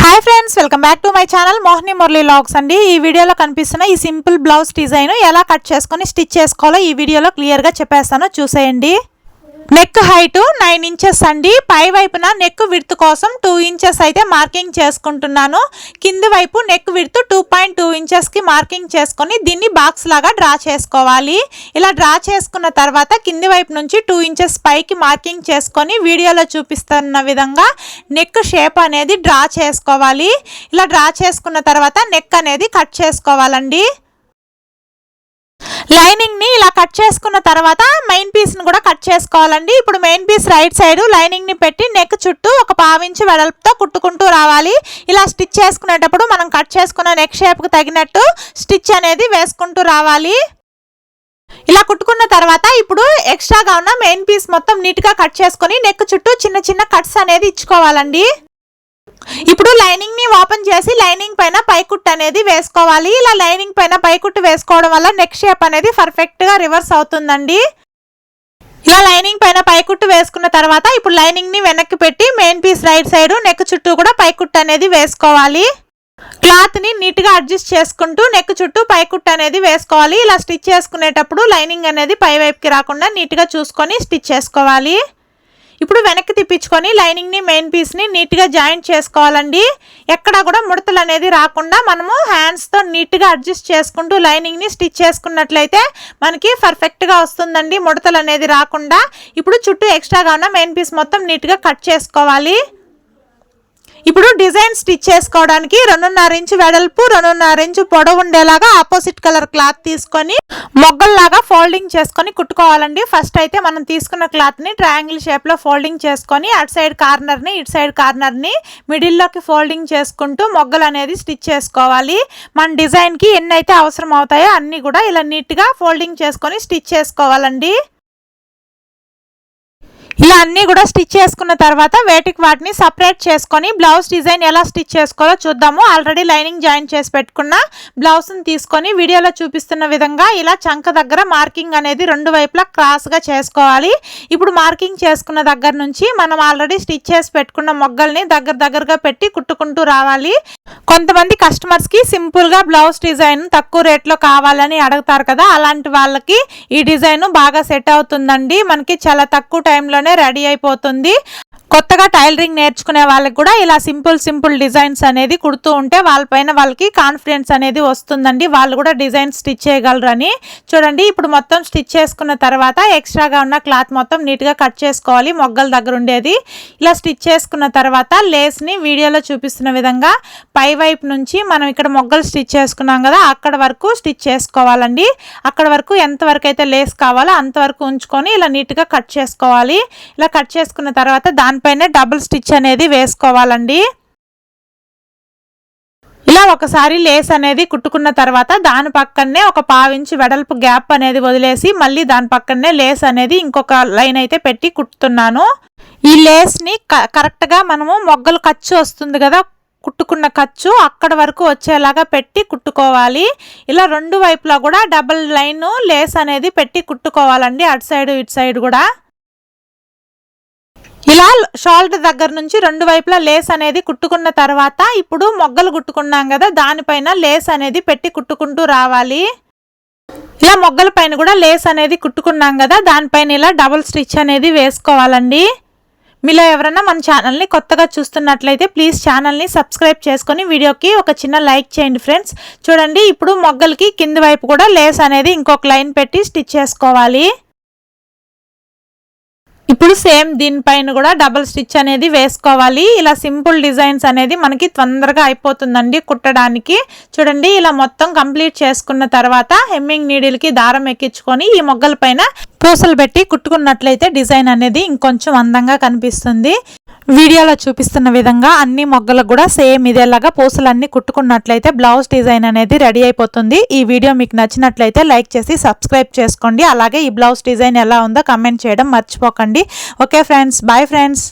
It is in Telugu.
Hi friends welcome back to my channel Mohini Murali vlogs अंडी ఈ వీడియోలో కనిపిస్తున్న ఈ సింపుల్ బ్లౌజ్ డిజైన్ ఎలా కట్ చేసుకొని స్టిచ్ చేసుకోవాలో ఈ వీడియోలో క్లియర్ గా చెప్పేస్తాను చూసేయండి। నెక్ హైట్ 9 ఇంచెస్ అండి। పై వైపున నెక్ విడ్త్ కోసం 2 ఇంచెస్ అయితే మార్కింగ్ చేసుకుంటున్నాను। కింది వైపు నెక్ విడ్త్ 2.2 ఇంచెస్ కి మార్కింగ్ చేసుకొని దీన్ని బాక్స్ లాగా డ్రా చేసుకోవాలి। ఇలా డ్రా చేసుకున్న తర్వాత కింది వైపు నుంచి 2 ఇంచెస్ పైకి మార్కింగ్ చేసుకొని వీడియోలో చూపిస్తున్న విధంగా నెక్ షేప్ అనేది డ్రా చేసుకోవాలి। ఇలా డ్రా చేసుకున్న తర్వాత నెక్ అనేది కట్ చేసుకోవాలండి। లైనింగ్ ని ఇలా కట్ చేసుకున్న తర్వాత మెయిన్ పీస్ ని కూడా కట్ చేసుకోవాలండి। ఇప్పుడు main piece right side lining ని పెట్టి నెక్ చుట్టూ ఒక 1/2 ఇంచ్ వెడల్పుతో కుట్టుకుంటూ రావాలి। ఇలా స్టిచ్ చేసుకునేటప్పుడు మనం కట్ చేసుకున్న నెక్ షేప్ కు తగినట్టు స్టిచ్ అనేది వేసుకుంటూ రావాలి। ఇలా కుట్టుకున్న తర్వాత ఇప్పుడు ఎక్స్ట్రాగా ఉన్న మెయిన్ పీస్ మొత్తం నీట్ గా కట్ చేసుకొని నెక్ చుట్టూ చిన్న చిన్న కట్స్ అనేది ఇచ్చుకోవాలండి। ఇప్పుడు లైనింగ్ ని ఓపెన్ చేసి లైనింగ్ పైన పైకుట్టు అనేది వేసుకోవాలి। ఇలా లైనింగ్ పైన పైకుట్టు వేసుకోవడం వల్ల నెక్ షేప్ అనేది పర్ఫెక్ట్ గా రివర్స్ అవుతుందండి। ఇలా లైనింగ్ పైన పైకుట్టు వేసుకున్న తర్వాత ఇప్పుడు లైనింగ్ ని వెనక్కి పెట్టి main piece right side neck చుట్టూ కూడా పైకుట్టు అనేది వేసుకోవాలి। క్లాత్ ని నీట్ గా అడ్జస్ట్ చేసుకుంటూ నెక్ చుట్టూ పైకుట్టు అనేది వేసుకోవాలి। ఇలా స్టిచ్ చేసుకునేటప్పుడు లైనింగ్ అనేది పై వైపుకి రాకుండా నీట్ గా చూసుకొని స్టిచ్ చేసుకోవాలి। ఇప్పుడు వెనక్కి తిప్పించుకొని లైనింగ్ ని మెయిన్ పీస్ ని నీట్ గా జాయింట్ చేసుకోవాలండి। ఎక్కడ కూడా ముడతలు అనేది రాకుండా మనము హ్యాండ్స్ తో నీట్ గా అడ్జస్ట్ చేసుకుంటూ లైనింగ్ ని స్టిచ్ చేసుకున్నట్లయితే మనకి పర్ఫెక్ట్ గా వస్తుందండి, ముడతలు అనేది రాకుండా। ఇప్పుడు చుట్టూ ఎక్స్ట్రాగా ఉన్న మెయిన్ పీస్ మొత్తం నీట్ గా కట్ చేసుకోవాలి। ఇప్పుడు డిజైన్ స్టిచ్ చేసుకోవడానికి 2.5 ఇంచ్ వెడల్పు 2.5 ఇంచ్ పొడవు ఉండేలాగా ఆపోజిట్ కలర్ క్లాత్ తీసుకొని మొగ్గల్లాగా ఫోల్డింగ్ చేసుకొని కుట్టుకోవాలండి। ఫస్ట్ అయితే మనం తీసుకున్న క్లాత్ ని ట్రయాంగిల్ షేప్ లో ఫోల్డింగ్ చేసుకొని అటు సైడ్ కార్నర్ ని ఇటు సైడ్ కార్నర్ ని మిడిల్ లోకి ఫోల్డింగ్ చేసుకుంటూ మొగ్గలు అనేది స్టిచ్ చేసుకోవాలి। మన డిజైన్ కి ఎన్ని అయితే అవసరం అవుతాయో అన్ని కూడా ఇలా నీట్ గా ఫోల్డింగ్ చేసుకొని స్టిచ్ చేసుకోవాలండి। ఇలా అన్ని కూడా స్టిచ్ చేసుకున్న తర్వాత వేటికి వాటిని సెపరేట్ చేసుకొని బ్లౌజ్ డిజైన్ ఎలా స్టిచ్ చేసుకోవాలో చూద్దాము। ఆల్రెడీ లైనింగ్ జాయిన్ చేసి పెట్టుకున్న బ్లౌజ్ ని తీసుకొని వీడియోలో చూపిస్తున్న విధంగా ఇలా చంక దగ్గర మార్కింగ్ అనేది రెండు వైపులా క్రాస్ గా చేసుకోవాలి। ఇప్పుడు మార్కింగ్ చేసుకున్న దగ్గర నుంచి మనం ఆల్రెడీ స్టిచ్ చేసి పెట్టుకున్న మొగ్గల్ని దగ్గరగా పెట్టి కుట్టుకుంటూ రావాలి। కొంతమంది కస్టమర్స్ కి సింపుల్ గా బ్లౌజ్ డిజైన్ తక్కువ రేట్ లో కావాలని అడుగుతారు కదా, అలాంటి వాళ్ళకి ఈ డిజైన్ బాగా సెట్ అవుతుందండి। మనకి చాలా తక్కువ టైంలో రెడీ అయిపోతుంది। కొత్తగా టైలరింగ్ నేర్చుకునే వాళ్ళకి కూడా ఇలా సింపుల్ డిజైన్స్ అనేది కుడుతూ ఉంటే వాళ్ళపైన వాళ్ళకి కాన్ఫిడెన్స్ అనేది వస్తుందండి, వాళ్ళు కూడా డిజైన్ స్టిచ్ చేయగలరని। చూడండి ఇప్పుడు మొత్తం స్టిచ్ చేసుకున్న తర్వాత ఎక్స్ట్రాగా ఉన్న క్లాత్ మొత్తం నీట్ గా కట్ చేసుకోవాలి మొగ్గల దగ్గర ఉండేది। ఇలా స్టిచ్ చేసుకున్న తర్వాత లేస్ ని వీడియోలో చూపిస్తున్న విధంగా పై వైపు నుంచి మనం ఇక్కడ మొగ్గలు స్టిచ్ చేసుకున్నాం కదా అక్కడ వరకు స్టిచ్ చేసుకోవాలండి। అక్కడ వరకు ఎంత వరకు అయితే లేస్ కావాలో అంతవరకు ఉంచుకొని ఇలా నీట్ గా కట్ చేసుకోవాలి। ఇలా కట్ చేసుకున్న తర్వాత దానిపైన డబుల్ స్టిచ్ అనేది వేసుకోవాలండి। ఇలా ఒకసారి లేస్ అనేది కుట్టుకున్న తర్వాత దాని పక్కనే ఒక 1/2 ఇంచ్ వెడల్పు గ్యాప్ అనేది వదిలేసి మళ్ళీ దాని పక్కనే లేస్ అనేది ఇంకొక లైన్ అయితే పెట్టి కుట్టుతున్నాను। ఈ లేస్ ని కరెక్ట్ గా మనము మొగ్గలు ఖర్చు వస్తుంది కదా, కుట్టుకున్న ఖర్చు అక్కడ వరకు వచ్చేలాగా పెట్టి కుట్టుకోవాలి। ఇలా రెండు వైపులా కూడా డబుల్ లైన్ లేస్ అనేది పెట్టి కుట్టుకోవాలండి, అటు సైడ్ ఇటు సైడ్ కూడా। ఇలా షోల్డర్ దగ్గర నుంచి రెండు వైపులా లేస్ అనేది కుట్టుకున్న తర్వాత ఇప్పుడు మొగ్గలు కుట్టుకున్నాం కదా దానిపైన లేస్ అనేది పెట్టి కుట్టుకుంటూ రావాలి। ఇలా మొగ్గల పైన కూడా లేస్ అనేది కుట్టుకున్నాం కదా దానిపైన ఇలా డబుల్ స్టిచ్ అనేది వేసుకోవాలండి। మీలో ఎవరైనా మన ఛానల్ని కొత్తగా చూస్తున్నట్లయితే ప్లీజ్ ఛానల్ని సబ్స్క్రైబ్ చేసుకొని వీడియోకి ఒక చిన్న లైక్ చేయండి ఫ్రెండ్స్। చూడండి ఇప్పుడు మొగ్గలకి కింది వైపు కూడా లేస్ అనేది ఇంకొక లైన్ పెట్టి స్టిచ్ చేసుకోవాలి। ఇప్పుడు సేమ్ దీనిపైన కూడా డబుల్ స్టిచ్ అనేది వేసుకోవాలి। ఇలా సింపుల్ డిజైన్స్ అనేది మనకి తొందరగా అయిపోతుందండి కుట్టడానికి। చూడండి ఇలా మొత్తం కంప్లీట్ చేసుకున్న తర్వాత హెమ్మింగ్ నీడిల్ కి దారం ఎక్కించుకొని ఈ మొగ్గల పైన పూసలు పెట్టి కుట్టుకున్నట్లయితే డిజైన్ అనేది ఇంకొంచెం అందంగా కనిపిస్తుంది। వీడియోలో చూపిస్తున్న విధంగా అన్ని మొగ్గలకు కూడా సేమ్ ఇదేలాగా పూసలన్నీ కుట్టుకున్నట్లయితే బ్లౌజ్ డిజైన్ అనేది రెడీ అయిపోతుంది। ఈ వీడియో మీకు నచ్చినట్లయితే లైక్ చేసి సబ్స్క్రైబ్ చేసుకోండి, అలాగే ఈ బ్లౌజ్ డిజైన్ ఎలా ఉందో కమెంట్ చేయడం మర్చిపోకండి। Okay friends, bye friends.